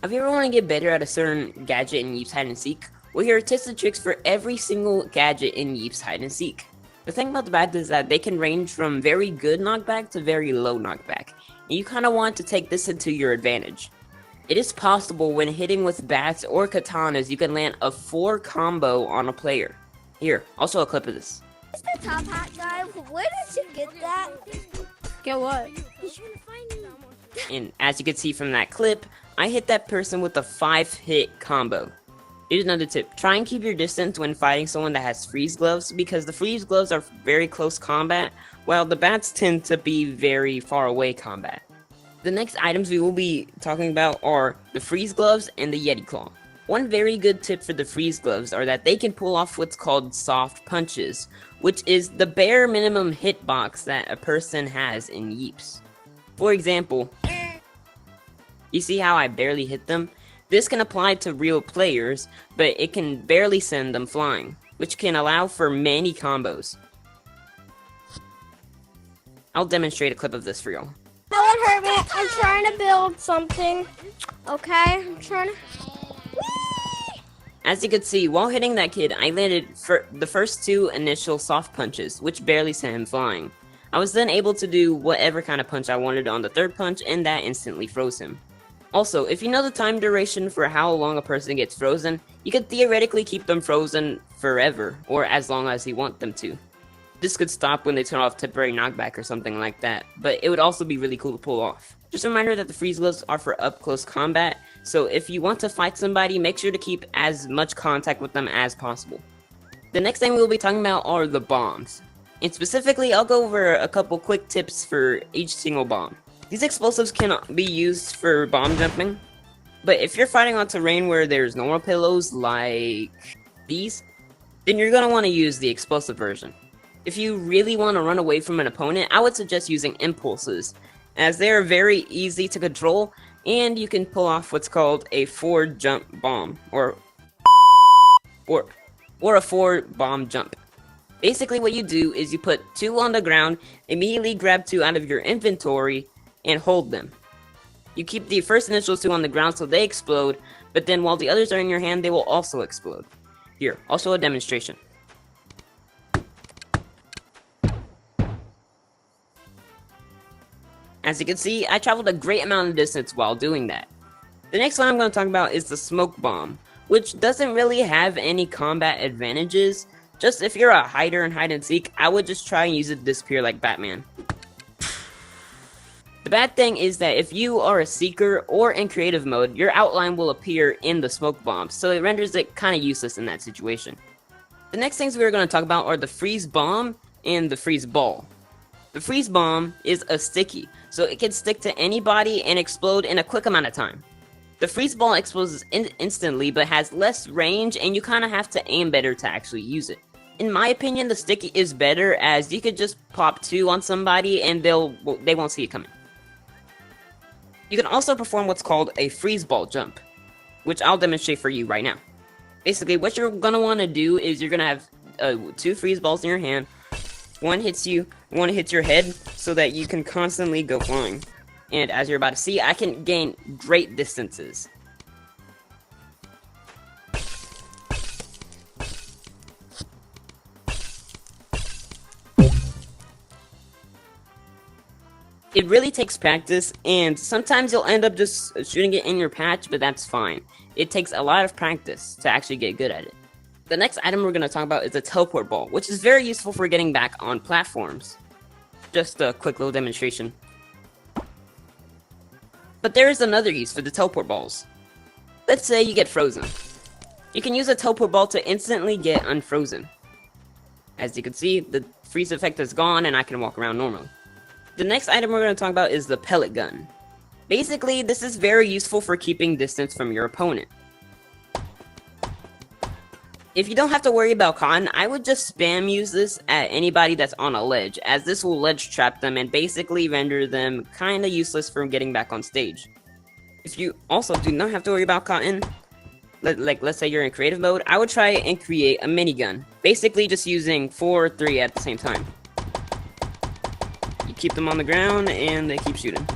If you ever want to get better at a certain gadget in Yeeps Hide and Seek, well, here are tips and tricks for every single gadget in Yeeps Hide and Seek. The thing about the bats is that they can range from very good knockback to very low knockback, and you kind of want to take this into your advantage. It is possible when hitting with bats or katanas, you can land a 4 combo on a player. Here, I'll show a clip of this. What's the top hat guy? Where did you get that? Get what? He's trying to find me. And as you can see from that clip, I hit that person with a 5-hit combo. Here's another tip. Try and keep your distance when fighting someone that has freeze gloves, because the freeze gloves are very close combat, while the bats tend to be very far away combat. The next items we will be talking about are the freeze gloves and the Yeti claw. One very good tip for the freeze gloves are that they can pull off what's called soft punches, which is the bare minimum hitbox that a person has in Yeeps. For example, you see how I barely hit them? This can apply to real players, but it can barely send them flying, which can allow for many combos. I'll demonstrate a clip of this for y'all. Don't hurt me. I'm trying to build something. Okay? I'm trying to... As you can see, while hitting that kid, I landed the first 2 initial soft punches, which barely sent him flying. I was then able to do whatever kind of punch I wanted on the 3rd punch, and that instantly froze him. Also, if you know the time duration for how long a person gets frozen, you could theoretically keep them frozen forever, or as long as you want them to. This could stop when they turn off temporary knockback or something like that, but it would also be really cool to pull off. Just a reminder that the freeze gloves are for up close combat, so if you want to fight somebody, make sure to keep as much contact with them as possible. The next thing we'll be talking about are the bombs. And specifically, I'll go over a couple quick tips for each single bomb. These explosives can be used for bomb jumping, but if you're fighting on terrain where there's normal pillows like these, then you're going to want to use the explosive version. If you really want to run away from an opponent, I would suggest using impulses, as they are very easy to control, and you can pull off what's called a 4-jump bomb, or a 4-bomb jump. Basically what you do is you put 2 on the ground, immediately grab 2 out of your inventory, and hold them. You keep the first initial 2 on the ground so they explode, but then while the others are in your hand, they will also explode. Here, I'll show a demonstration. As you can see, I traveled a great amount of distance while doing that. The next one I'm going to talk about is the smoke bomb, which doesn't really have any combat advantages. Just if you're a hider in hide and seek, I would just try and use it to disappear like Batman. The bad thing is that if you are a seeker or in creative mode, your outline will appear in the smoke bomb, so it renders it kind of useless in that situation. The next things we're going to talk about are the freeze bomb and the freeze ball. The freeze bomb is a sticky, so it can stick to anybody and explode in a quick amount of time. The freeze ball explodes instantly, but has less range, and you kind of have to aim better to actually use it. In my opinion, the sticky is better, as you could just pop 2 on somebody and they won't see it coming. You can also perform what's called a freeze ball jump, which I'll demonstrate for you right now. Basically, what you're going to want to do is you're going to have 2 freeze balls in your hand. One hits you, one hits your head, so that you can constantly go flying. And as you're about to see, I can gain great distances. It really takes practice, and sometimes you'll end up just shooting it in your patch, but that's fine. It takes a lot of practice to actually get good at it. The next item we're going to talk about is a teleport ball, which is very useful for getting back on platforms. Just a quick little demonstration. But there is another use for the teleport balls. Let's say you get frozen. You can use a teleport ball to instantly get unfrozen. As you can see, the freeze effect is gone and I can walk around normally. The next item we're going to talk about is the pellet gun. Basically, this is very useful for keeping distance from your opponent. If you don't have to worry about cotton, I would just spam use this at anybody that's on a ledge, as this will ledge trap them and basically render them kinda useless from getting back on stage. If you also do not have to worry about cotton, let's say you're in creative mode, I would try and create a minigun. Basically just using 4 or 3 at the same time. You keep them on the ground and they keep shooting.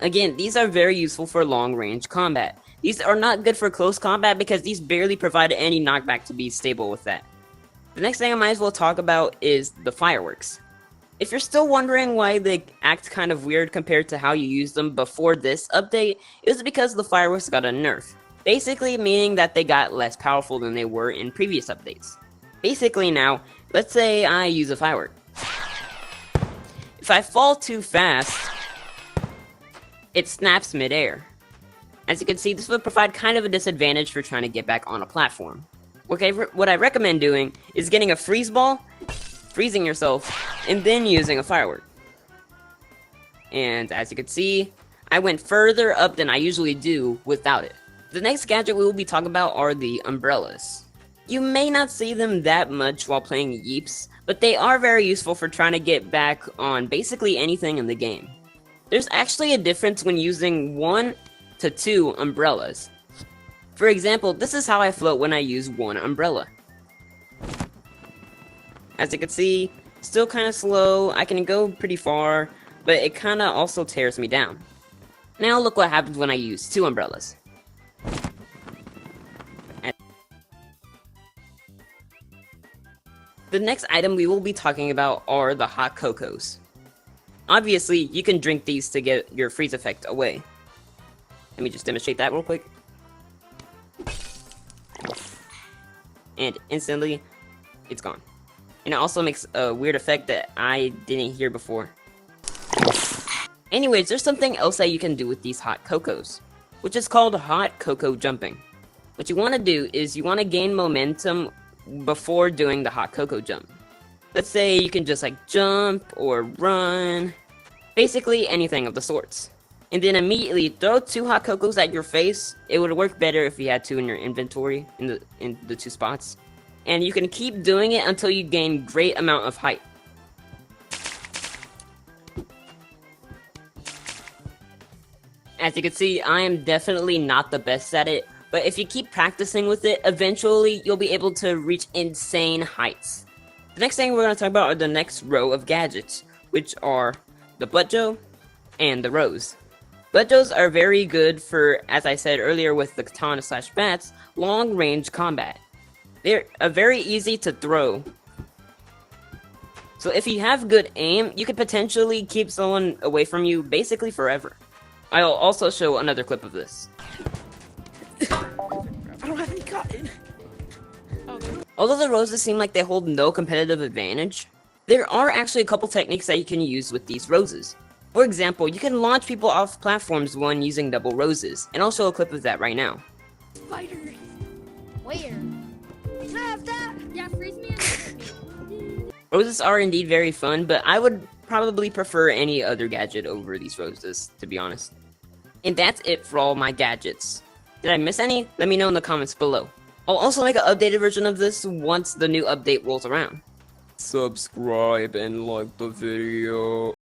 Again, these are very useful for long-range combat. These are not good for close combat because these barely provide any knockback to be stable with that. The next thing I might as well talk about is the fireworks. If you're still wondering why they act kind of weird compared to how you used them before this update, it was because the fireworks got a nerf. Basically meaning that they got less powerful than they were in previous updates. Basically now, let's say I use a firework. If I fall too fast, it snaps midair. As you can see, this would provide kind of a disadvantage for trying to get back on a platform. What I recommend doing is getting a freeze ball, freezing yourself, and then using a firework. And as you can see, I went further up than I usually do without it. The next gadget we will be talking about are the umbrellas. You may not see them that much while playing Yeeps, but they are very useful for trying to get back on basically anything in the game. There's actually a difference when using 1 to 2 umbrellas. For example, this is how I float when I use 1 umbrella. As you can see, still kind of slow, I can go pretty far, but it kind of also tears me down. Now look what happens when I use 2 umbrellas. The next item we will be talking about are the hot cocos. Obviously, you can drink these to get your freeze effect away. Let me just demonstrate that real quick. And instantly, it's gone. And it also makes a weird effect that I didn't hear before. Anyways, there's something else that you can do with these hot cocos, which is called hot coco jumping. What you want to do is you want to gain momentum before doing the hot coco jump. Let's say you can just like jump or run, basically anything of the sorts. And then immediately throw 2 hot cocos at your face. It would work better if you had 2 in your inventory in the 2 spots. And you can keep doing it until you gain great amount of height. As you can see, I am definitely not the best at it, but if you keep practicing with it, eventually you'll be able to reach insane heights. The next thing we're going to talk about are the next row of gadgets, which are the butt joe and the rose. Butt joes are very good for, as I said earlier with the katana / bats, long range combat. They're very easy to throw. So if you have good aim, you could potentially keep someone away from you basically forever. I'll also show another clip of this. I don't have any cotton. Although the roses seem like they hold no competitive advantage, there are actually a couple techniques that you can use with these roses. For example, you can launch people off platforms when using double roses, and I'll show a clip of that right now. Spiders. Where? Can I have that? Yeah, freeze me and Roses are indeed very fun, but I would probably prefer any other gadget over these roses, to be honest. And that's it for all my gadgets. Did I miss any? Let me know in the comments below. I'll also make an updated version of this once the new update rolls around. Subscribe and like the video.